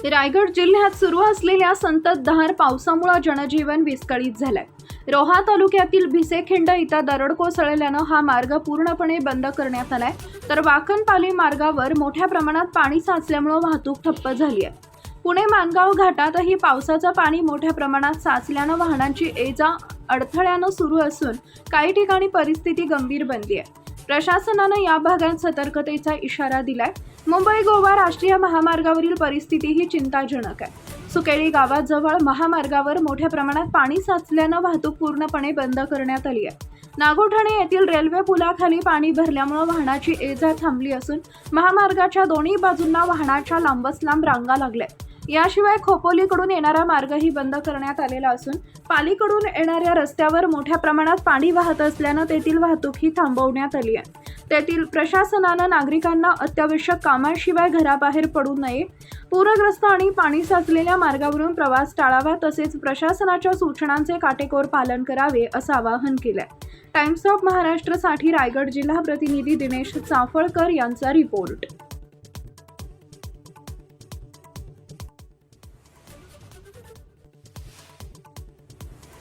रायगड जिल्ह्यात सुरू असलेल्या संततधार पावसामुळे जनजीवन विस्कळीत झालंय। रोहा तालुक्यातील भिसेखिंड इथं दरड कोसळल्यानं हा मार्ग पूर्णपणे बंद करण्यात आलाय, तर वाकणपाली मार्गावर मोठ्या प्रमाणात पाणी साचल्यामुळे वाहतूक ठप्प झाली आहे। पुणे मानगाव घाटातही पावसाचं पाणी मोठ्या प्रमाणात साचल्यानं वाहनांची ये-जा अडथळ्यानं सुरू असून काही ठिकाणी परिस्थिती गंभीर बनली आहे। प्रशासनानं या भागात सतर्कतेचा इशारा दिलाय। मुंबई गोवा राष्ट्रीय महामार्गावरील परिस्थिती ही चिंताजनक आहे। सुकेळी गावाजवळ महामार्गावर मोठ्या प्रमाणात पाणी साचल्यानं वाहतूक पूर्णपणे बंद करण्यात आली आहे। नागोठणे येथील रेल्वे पुलाखाली पाणी भरल्यामुळे वाहनाची ये-जा थांबली असून महामार्गाच्या दोन्ही बाजूंना वाहनाच्या लांबच लांब रांगा लागल्या। याशिवाय खोपोलीकडून येणारा मार्गही बंद करण्यात आलेला असून पालीकडून येणाऱ्या रस्त्यावर मोठ्या प्रमाणात पाणी वाहत असल्यानं तेथील वाहतूकही थांबवण्यात आली आहे। तेथील प्रशासनानं नागरिकांना अत्यावश्यक कामाशिवाय घराबाहेर पडू नये, पूरग्रस्त आणि पाणी साचलेल्या मार्गावरून प्रवास टाळावा, तसेच प्रशासनाच्या सूचनांचे काटेकोर पालन करावे असं आवाहन केलंय। टाइम्स ऑफ महाराष्ट्रसाठी रायगड जिल्हा प्रतिनिधी दिनेश चाफळकर यांचा रिपोर्ट।